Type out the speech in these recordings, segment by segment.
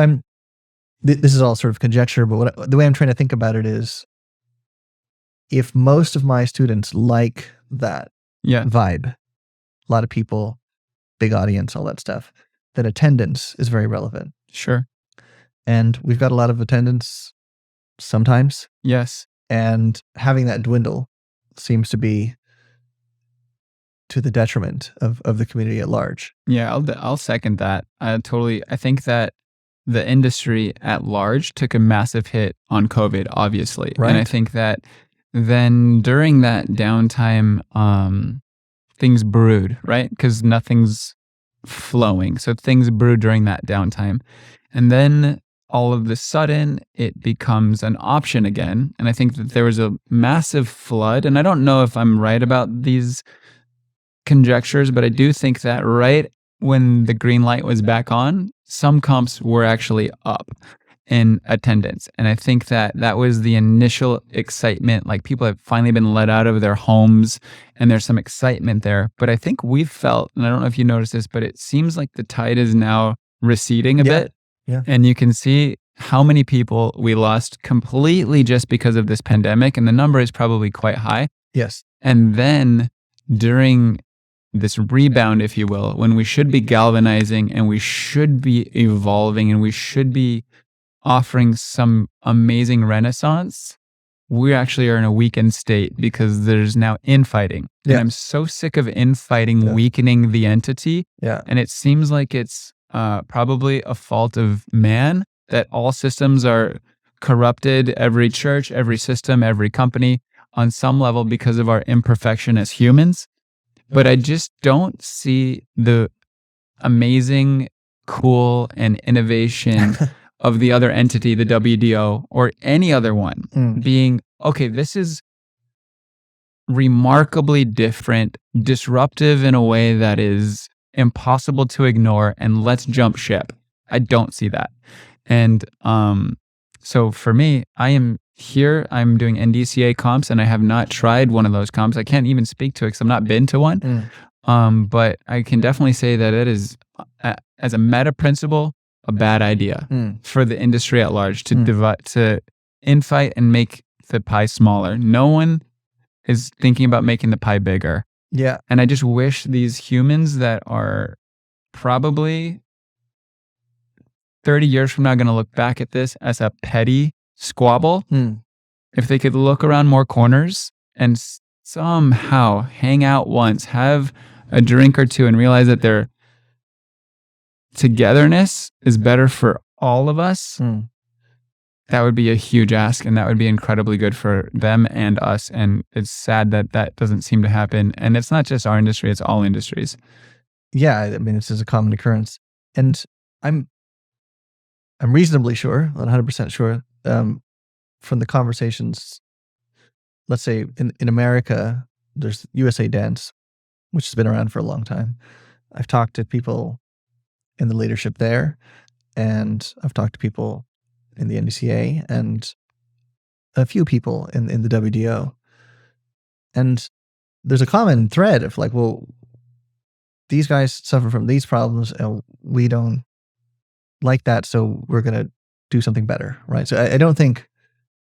I'm this is all sort of conjecture, but the way I'm trying to think about it is, if most of my students like that vibe, a lot of people, big audience, all that stuff, then attendance is very relevant. Sure. And we've got a lot of attendance sometimes. Yes. And having that dwindle seems to be to the detriment of the community at large. Yeah, I'll second that. I think that the industry at large took a massive hit on COVID, obviously. Right. And I think that then during that downtime, things brewed, right? Because nothing's flowing. So things brewed during that downtime. And then all of a sudden, it becomes an option again. And I think that there was a massive flood. And I don't know if I'm right about these conjectures, but I do think that right when the green light was back on, some comps were actually up in attendance. And I think that that was the initial excitement. Like, people have finally been let out of their homes and there's some excitement there. But I think we've felt, and I don't know if you noticed this, but it seems like the tide is now receding a bit. Yeah. And you can see how many people we lost completely just because of this pandemic. And the number is probably quite high. Yes. And then during this rebound, if you will, when we should be galvanizing and we should be evolving and we should be offering some amazing renaissance, we actually are in a weakened state because there's now infighting. Yeah. And I'm so sick of infighting weakening the entity. Yeah. And it seems like it's probably a fault of man, that all systems are corrupted, every church, every system, every company on some level because of our imperfection as humans. But I just don't see the amazing, cool, and innovation of the other entity, the WDO, or any other one, being, okay, this is remarkably different, disruptive in a way that is impossible to ignore, and let's jump ship. I don't see that. And so for me, I am here, I'm doing NDCA comps, and I have not tried one of those comps. I can't even speak to it because I've not been to one. But I can definitely say that it is, as a meta principle, a bad idea for the industry at large to divide, to infight and make the pie smaller. No one is thinking about making the pie bigger. Yeah. And I just wish these humans that are probably 30 years from now going to look back at this as a petty squabble, if they could look around more corners and somehow hang out once, have a drink or two, and realize that their togetherness is better for all of us, that would be a huge ask, and that would be incredibly good for them and us. And it's sad that that doesn't seem to happen. And it's not just our industry, it's all industries. Yeah, I mean, this is a common occurrence. And I'm reasonably sure, 100% sure, from the conversations, let's say in America, there's USA Dance, which has been around for a long time. I've talked to people in the leadership there, and I've talked to people in the NDCA and a few people in the WDO. And there's a common thread of like, well, these guys suffer from these problems and we don't like that, so we're going to do something better, right? So I don't think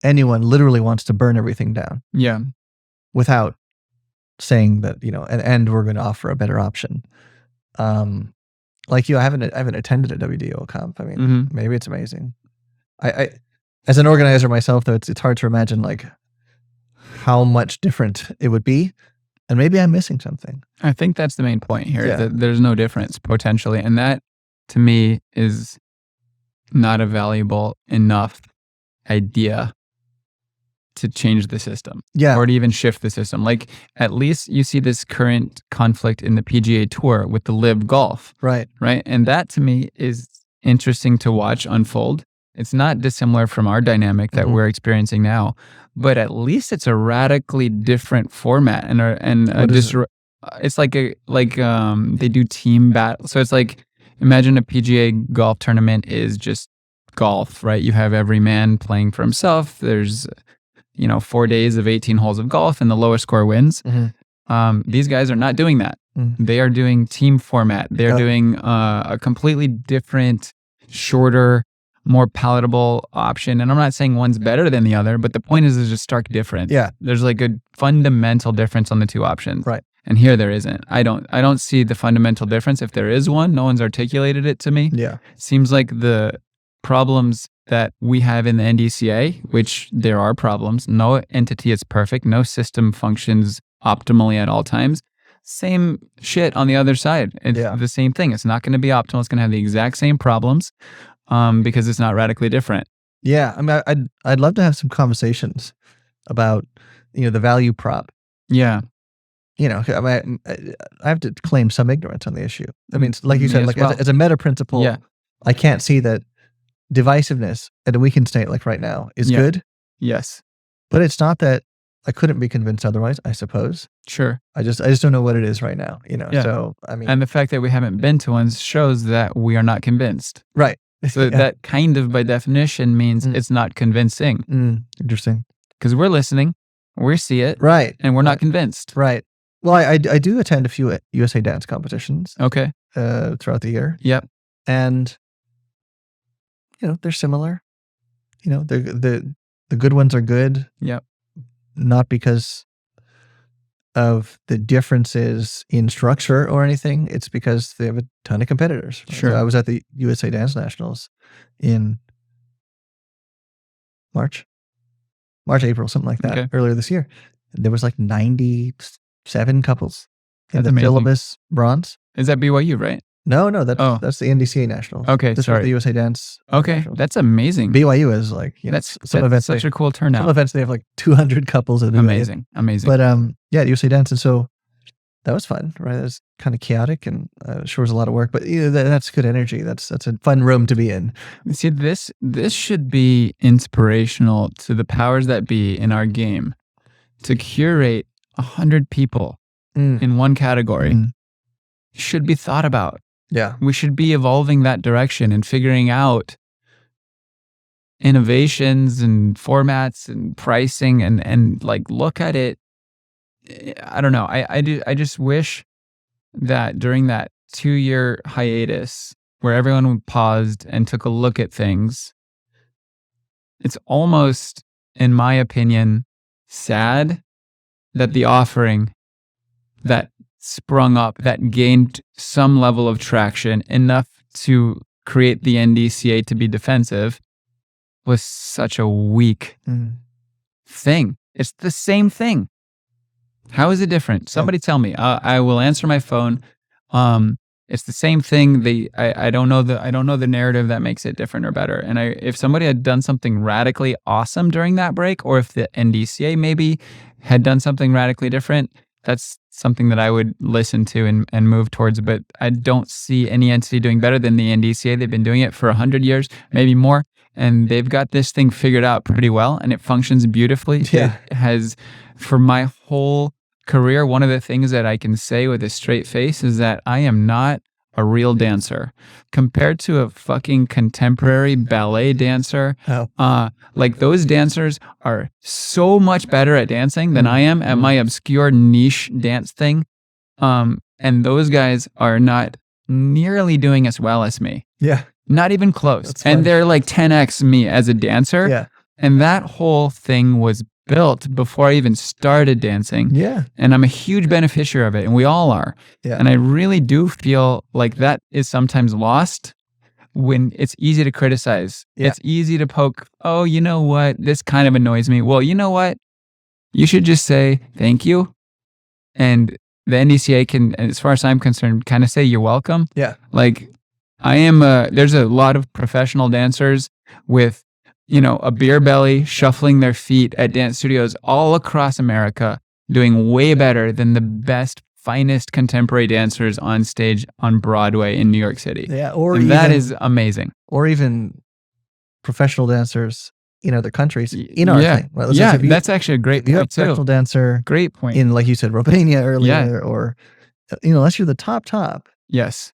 anyone literally wants to burn everything down. Yeah. Without saying that, and we're going to offer a better option. Like you, I haven't attended a WDO comp. I mean, maybe it's amazing. I as an organizer myself, though, it's hard to imagine like how much different it would be, and maybe I'm missing something. I think that's the main point here. That there's no difference potentially, and that to me is not a valuable enough idea to change the system, or to even shift the system. Like, at least you see this current conflict in the PGA Tour with the LIV Golf, right? And that to me is interesting to watch unfold. It's not dissimilar from our dynamic that we're experiencing now, but at least it's a radically different format, it's like they do team battle. So it's like, imagine a PGA golf tournament is just golf, right? You have every man playing for himself. There's 4 days of 18 holes of golf, and the lowest score wins. These guys are not doing that. They are doing team format. They're doing a completely different, shorter more palatable option. And I'm not saying one's better than the other, but the point is there's a stark difference. Yeah. There's like a fundamental difference on the two options. Right. And here there isn't. I don't see the fundamental difference. If there is one, no one's articulated it to me. Yeah. Seems like the problems that we have in the NDCA, which there are problems. No entity is perfect. No system functions optimally at all times. Same shit on the other side. It's the same thing. It's not going to be optimal. It's going to have the exact same problems because it's not radically different. Yeah. I mean, I'd love to have some conversations about, the value prop. Yeah. I mean, I have to claim some ignorance on the issue. I mean, like you said, like as a meta principle, I can't see that divisiveness at a weakened state like right now is good. Yes. But it's not that I couldn't be convinced otherwise, I suppose. Sure. I just don't know what it is right now, So, I mean. And the fact that we haven't been to one shows that we are not convinced. Right. So that kind of by definition means it's not convincing. Interesting. Because we're listening, we see it. Right. And we're not convinced. Right. Well, I do attend a few USA Dance competitions. Okay. Throughout the year. Yep. And, they're similar. The good ones are good. Yep. Not because of the differences in structure or anything. It's because they have a ton of competitors. Sure. So I was at the USA Dance Nationals in March, April, something like that, earlier this year. There was like 97 couples in the Philibus bronze. Is that BYU, right? No, that's the NDCA Nationals. Okay, this sorry. was the USA Dance. Okay, Nationals. That's amazing. BYU is like, that's some events such a cool turnout. Some events they have like 200 couples. Amazing. But USA Dance, and so that was fun, right? It was kind of chaotic and sure was a lot of work, but that's good energy. That's a fun room to be in. See, this should be inspirational to the powers that be in our game to curate 100 people in one category. Should be thought about. Yeah. We should be evolving that direction and figuring out innovations and formats and pricing and like look at it. I don't know. I just wish that during that 2-year hiatus where everyone paused and took a look at things, it's almost, in my opinion, sad that the offering that sprung up, that gained some level of traction enough to create the NDCA to be defensive, was such a weak thing. It's the same thing. How is it different? Somebody tell me. I will answer my phone. It's the same thing. I don't know the narrative that makes it different or better. And if somebody had done something radically awesome during that break, or if the NDCA maybe had done something radically different, that's something that I would listen to and move towards. But I don't see any entity doing better than the NDCA. They've been doing it for 100 years, maybe more. And they've got this thing figured out pretty well, and it functions beautifully. Yeah. It has, for my whole career, one of the things that I can say with a straight face is that I am not a real dancer compared to a fucking contemporary ballet dancer. Like those dancers are so much better at dancing than I am at my obscure niche dance thing. And those guys are not nearly doing as well as me. Yeah. Not even close. And they're like 10x me as a dancer. Yeah. And that whole thing was built before I even started dancing. Yeah. And I'm a huge beneficiary of it, and we all are. Yeah. And I really do feel like that is sometimes lost when it's easy to criticize. Yeah. It's easy to poke, oh, you know what? This kind of annoys me. Well, you know what? You should just say thank you. And the NDCA can, as far as I'm concerned, kind of say you're welcome. Yeah. Like there's a lot of professional dancers with a beer belly, shuffling their feet at dance studios all across America, doing way better than the best, finest contemporary dancers on stage on Broadway in New York City. Yeah, that is amazing. Or even professional dancers in other countries in our thing. Right? That's actually a great point, too. Professional dancer. Great point. In, like you said, Romania earlier, or, unless you're the top. Yes.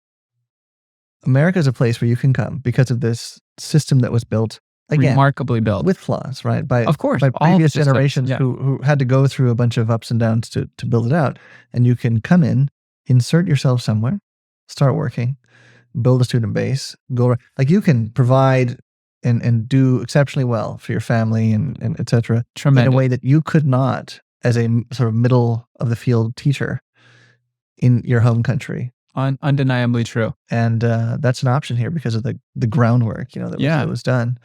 America is a place where you can come because of this system that was built. Again, remarkably built with flaws, right? By systems, previous generations who had to go through a bunch of ups and downs to build it out. And you can come in, insert yourself somewhere, start working, build a student base, like you can provide and do exceptionally well for your family and et cetera, in a Tremendous. way that you could not as a sort of middle of the field teacher in your home country. Undeniably true. And that's an option here because of the groundwork, that was done.